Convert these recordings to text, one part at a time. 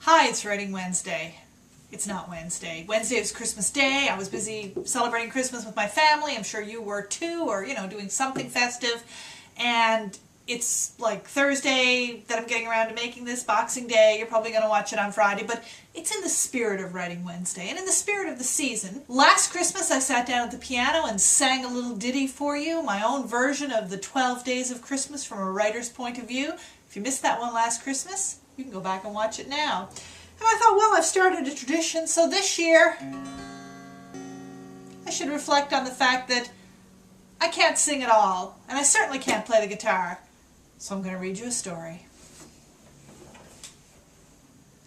Hi, it's Writing Wednesday. It's not Wednesday. Wednesday is Christmas Day. I was busy celebrating Christmas with my family. I'm sure you were too, or, doing something festive. And it's like Thursday that I'm getting around to making this, Boxing Day. You're probably going to watch it on Friday, but it's in the spirit of Writing Wednesday and in the spirit of the season. Last Christmas, I sat down at the piano and sang a little ditty for you, my own version of the 12 Days of Christmas from a writer's point of view. If you missed that one last Christmas, you can go back and watch it now. And I thought, well, I've started a tradition, so this year I should reflect on the fact that I can't sing at all, and I certainly can't play the guitar. So I'm going to read you a story.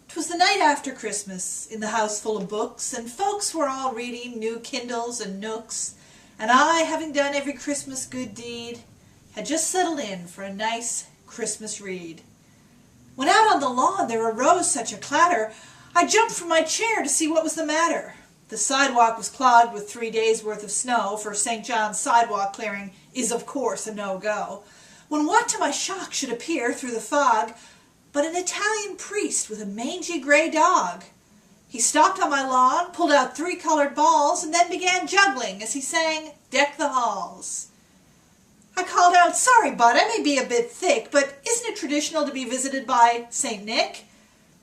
'Twas the night after Christmas, in the house full of books, and folks were all reading new Kindles and Nooks, and I, having done every Christmas good deed, had just settled in for a nice Christmas read. When out on the lawn there arose such a clatter, I jumped from my chair to see what was the matter. The sidewalk was clogged with 3 days' worth of snow, for St. John's sidewalk clearing is of course a no-go, when what to my shock should appear through the fog but an Italian priest with a mangy gray dog. He stopped on my lawn, pulled out 3 colored balls, and then began juggling as he sang, "Deck the Halls." I called out, "Sorry, bud, I may be a bit thick, but isn't it traditional to be visited by St. Nick?"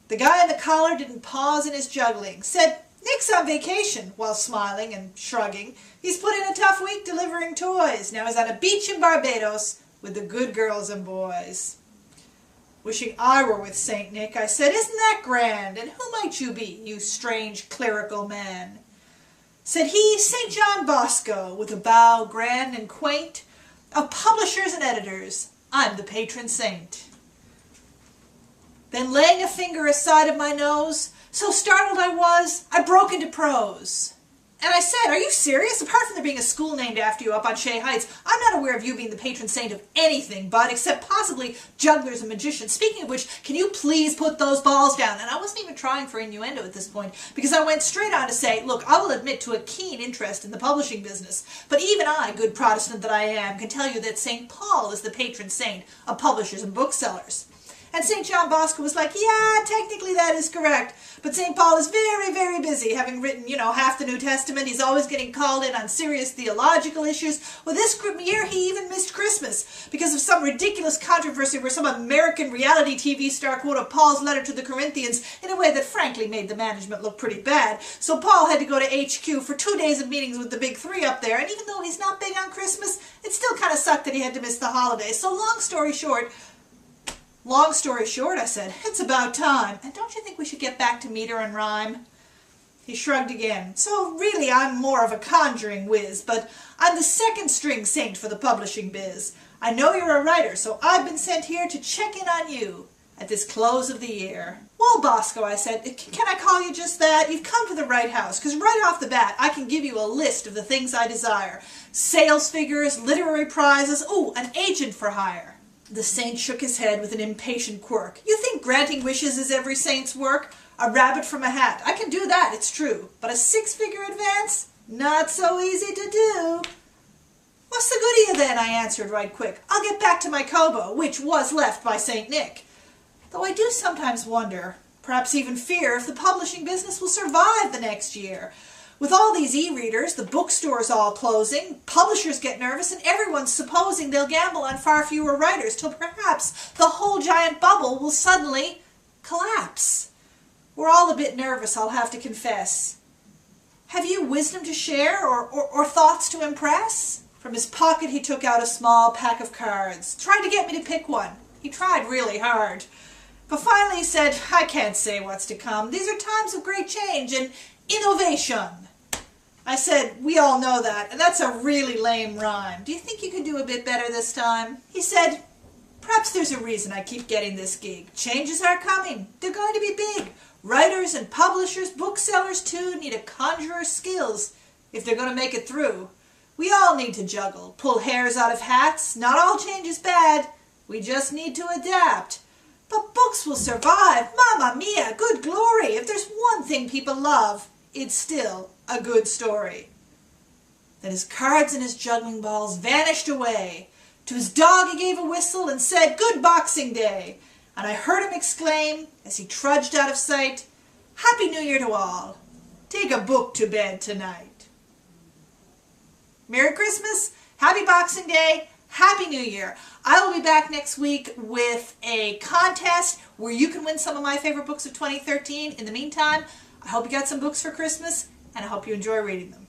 The guy in the collar didn't pause in his juggling, said, "Nick's on vacation," while smiling and shrugging. "He's put in a tough week delivering toys. Now he's on a beach in Barbados with the good girls and boys." Wishing I were with St. Nick, I said, "Isn't that grand? And who might you be, you strange clerical man?" Said he, "St. John Bosco," with a bow grand and quaint, "of publishers and editors. I'm the patron saint." Then laying a finger aside of my nose, so startled I was, I broke into prose. And I said, "Are you serious? Apart from there being a school named after you up on Shea Heights, I'm not aware of you being the patron saint of anything, bud, except possibly jugglers and magicians. Speaking of which, can you please put those balls down?" And I wasn't even trying for innuendo at this point, because I went straight on to say, "Look, I will admit to a keen interest in the publishing business, but even I, good Protestant that I am, can tell you that St. Paul is the patron saint of publishers and booksellers." And St. John Bosco was like, "Yeah, technically that is correct, but St. Paul is very, very busy, having written, half the New Testament. He's always getting called in on serious theological issues. Well, this year he even missed Christmas because of some ridiculous controversy where some American reality TV star quoted Paul's letter to the Corinthians in a way that frankly made the management look pretty bad. So Paul had to go to HQ for 2 days of meetings with the big 3 up there, and even though he's not big on Christmas, it still kind of sucked that he had to miss the holidays. So long story short, I said, it's about time. And don't you think we should get back to meter and rhyme? He shrugged again. So really I'm more of a conjuring whiz, but I'm the second string saint for the publishing biz. I know you're a writer, so I've been sent here to check in on you at this close of the year. "Well, Bosco," I said, "can I call you just that? You've come to the right house, because right off the bat I can give you a list of the things I desire. Sales figures, literary prizes, an agent for hire." The saint shook his head with an impatient quirk. "You think granting wishes is every saint's work? A rabbit from a hat. I can do that, it's true. But a 6-figure advance? Not so easy to do." "What's the good of you then?" I answered right quick. "I'll get back to my kobo, which was left by St. Nick. Though I do sometimes wonder, perhaps even fear, if the publishing business will survive the next year. With all these e-readers, the bookstores all closing, publishers get nervous, and everyone's supposing they'll gamble on far fewer writers till perhaps the whole giant bubble will suddenly collapse. We're all a bit nervous, I'll have to confess. Have you wisdom to share or thoughts to impress?" From his pocket he took out a small pack of cards, tried to get me to pick one. He tried really hard. But finally he said, "I can't say what's to come. These are times of great change and innovation." I said, "We all know that, and that's a really lame rhyme. Do you think you could do a bit better this time?" He said, "Perhaps there's a reason I keep getting this gig. Changes are coming. They're going to be big. Writers and publishers, booksellers too, need a conjurer's skills if they're going to make it through. We all need to juggle, pull hairs out of hats. Not all change is bad. We just need to adapt. But books will survive. Mamma mia, good glory. If there's one thing people love, it's still a good story." Then his cards and his juggling balls vanished away. To his dog he gave a whistle and said, "Good Boxing Day." and I heard him exclaim, as he trudged out of sight, "Happy New Year to all. Take a book to bed tonight." Merry Christmas, Happy Boxing Day, Happy New Year. I will be back next week with a contest where you can win some of my favorite books of 2013. In the meantime, I hope you got some books for Christmas, and I hope you enjoy reading them.